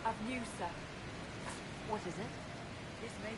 Of you, sir. What is it? This may be...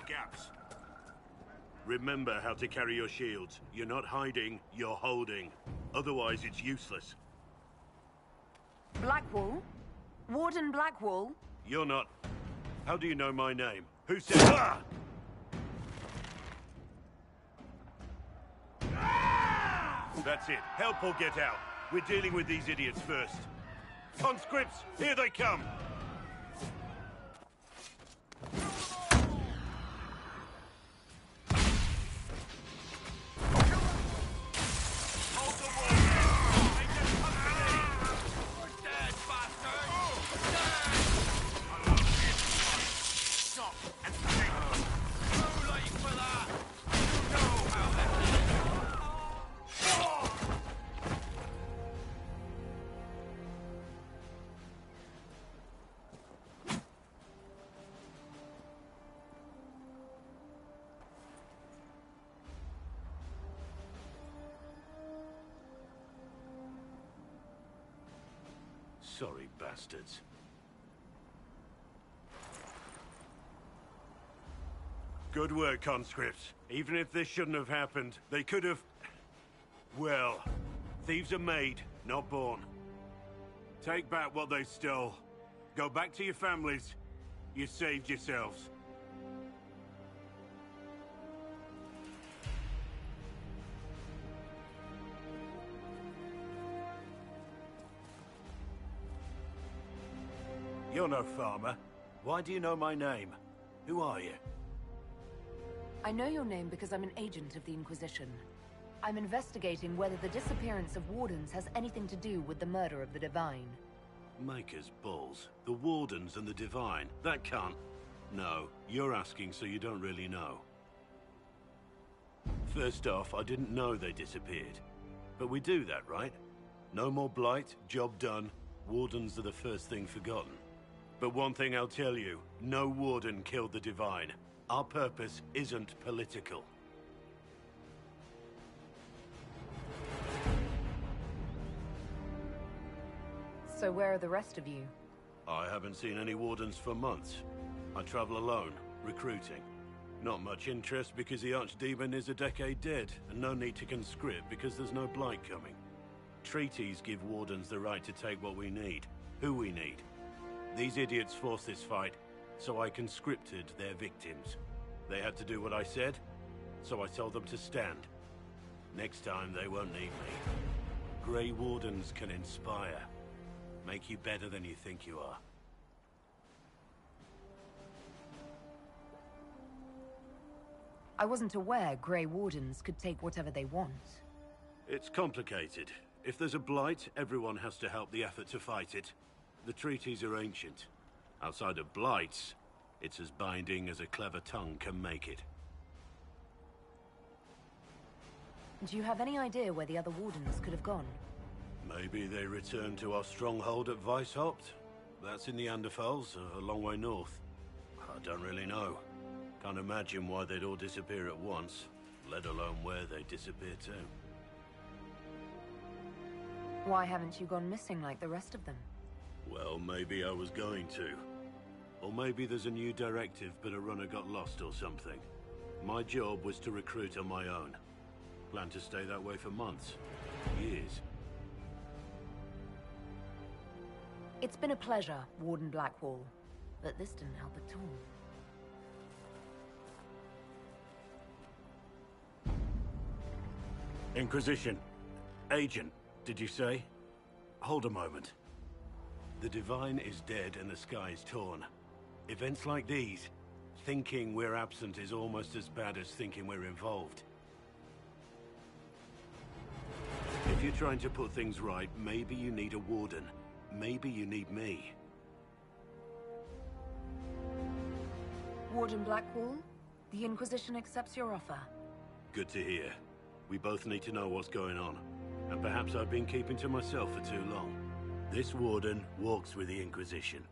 Gaps. Remember how to carry your shields. You're not hiding, you're holding. Otherwise, it's useless. Blackwall? Warden Blackwall? You're not... How do you know my name? Who said... Ah! That's it. Help or get out. We're dealing with these idiots first. Conscripts, here they come! Sorry, bastards. Good work, conscripts. Even if this shouldn't have happened, they could have... Well, thieves are made, not born. Take back what they stole. Go back to your families. You saved yourselves. You're no farmer. Why do you know my name? Who are you? I know your name because I'm an agent of the Inquisition. I'm investigating whether the disappearance of Wardens has anything to do with the murder of the Divine. Maker's balls. The Wardens and the Divine. That can't... No, you're asking so you don't really know. First off, I didn't know they disappeared. But we do that, right? No more blight, job done. Wardens are the first thing forgotten. But one thing I'll tell you, no Warden killed the Divine. Our purpose isn't political. So where are the rest of you? I haven't seen any Wardens for months. I travel alone, recruiting. Not much interest because the Archdemon is a decade dead, and no need to conscript because there's no blight coming. Treaties give Wardens the right to take what we need, who we need. These idiots forced this fight, so I conscripted their victims. They had to do what I said, so I told them to stand. Next time they won't need me. Grey Wardens can inspire. Make you better than you think you are. I wasn't aware Grey Wardens could take whatever they want. It's complicated. If there's a blight, everyone has to help the effort to fight it. The treaties are ancient. Outside of blights, it's as binding as a clever tongue can make it. Do you have any idea where the other Wardens could have gone? Maybe they returned to our stronghold at Weishaupt? That's in the Anderfels, a long way north. I don't really know. Can't imagine why they'd all disappear at once, let alone where they'd disappear to. Why haven't you gone missing like the rest of them? Well, maybe I was going to. Or maybe there's a new directive, but a runner got lost or something. My job was to recruit on my own. Plan to stay that way for months. Years. It's been a pleasure, Warden Blackwall. But this didn't help at all. Inquisition. Agent, did you say? Hold a moment. The Divine is dead and the sky is torn. Events like these, thinking we're absent is almost as bad as thinking we're involved. If you're trying to put things right, maybe you need a warden. Maybe you need me. Warden Blackwall, the Inquisition accepts your offer. Good to hear. We both need to know what's going on. And perhaps I've been keeping to myself for too long. This warden walks with the Inquisition.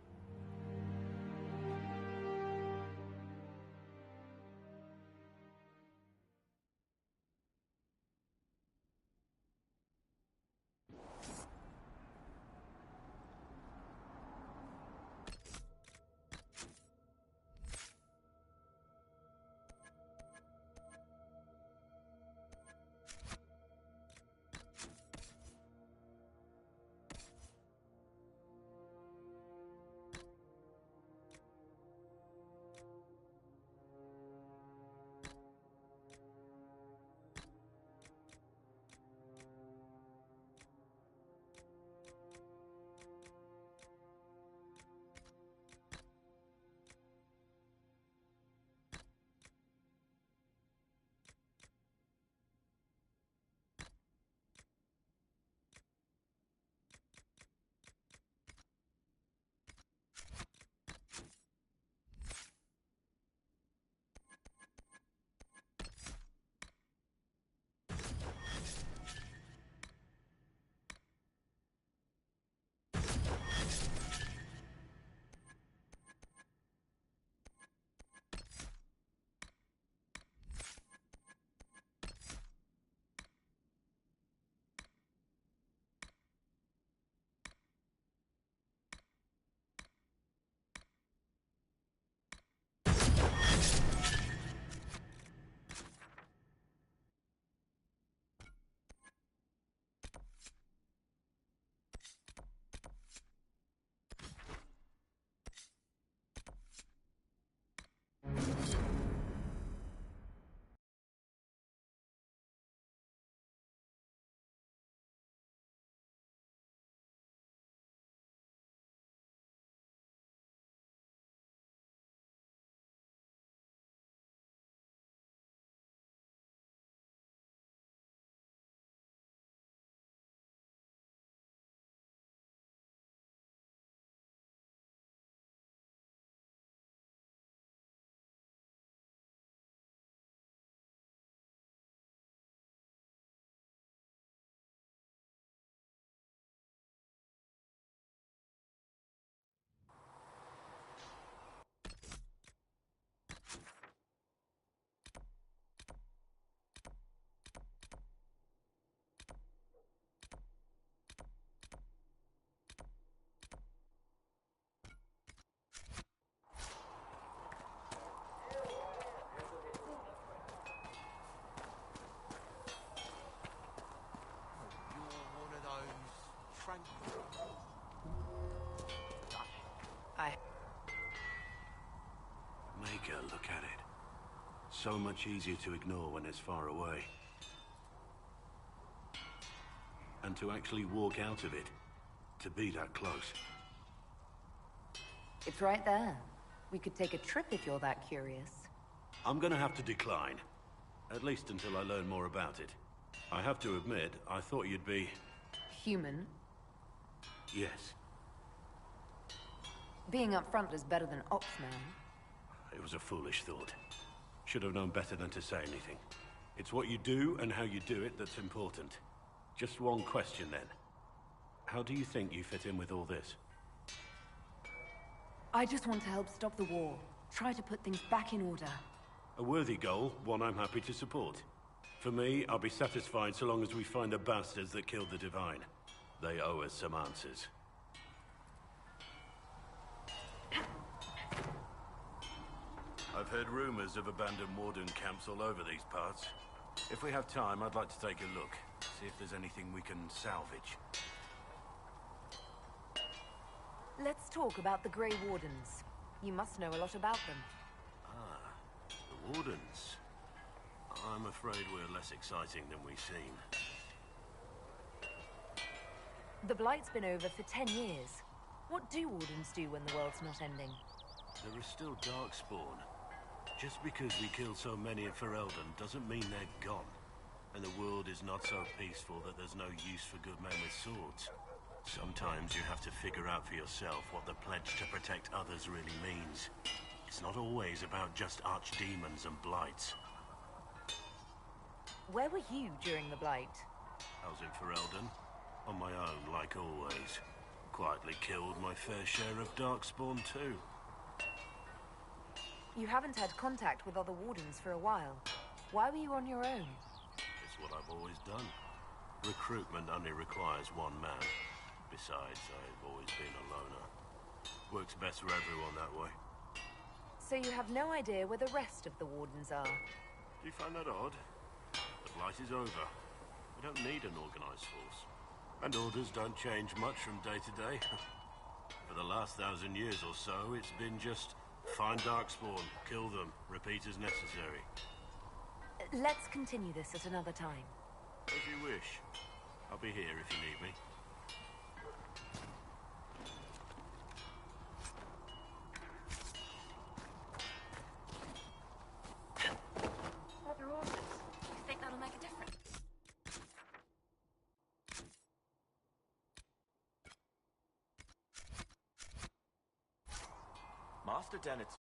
Make a look at it. So much easier to ignore when it's far away. And to actually walk out of it, to be that close. It's right there. We could take a trip if you're that curious. I'm gonna have to decline. At least until I learn more about it. I have to admit, I thought you'd be... Human? Yes. Being upfront is better than Oxman. It was a foolish thought. Should have known better than to say anything. It's what you do and how you do it that's important. Just one question then. How do you think you fit in with all this? I just want to help stop the war. Try to put things back in order. A worthy goal, one I'm happy to support. For me, I'll be satisfied so long as we find the bastards that killed the Divine. They owe us some answers. I've heard rumors of abandoned Warden camps all over these parts. If we have time, I'd like to take a look. See if there's anything we can salvage. Let's talk about the Grey Wardens. You must know a lot about them. Ah, the Wardens. I'm afraid we're less exciting than we seem. The Blight's been over for 10 years. What do Wardens do when the world's not ending? There is still Darkspawn. Just because we kill so many in Ferelden doesn't mean they're gone. And the world is not so peaceful that there's no use for good men with swords. Sometimes you have to figure out for yourself what the pledge to protect others really means. It's not always about just archdemons and blights. Where were you during the Blight? I was in Ferelden, on my own like always. Quietly killed my fair share of Darkspawn too. You haven't had contact with other Wardens for a while. Why were you on your own? It's what I've always done. Recruitment only requires one man. Besides, I've always been a loner. Works best for everyone that way. So you have no idea where the rest of the Wardens are? Do you find that odd? The Blight is over. We don't need an organized force. And orders don't change much from day to day. For the last 1,000 years or so, it's been just find Darkspawn, kill them, repeat as necessary. Let's continue this at another time. As you wish. I'll be here if you need me. Other orders. You think that'll make a difference? Master Dennett's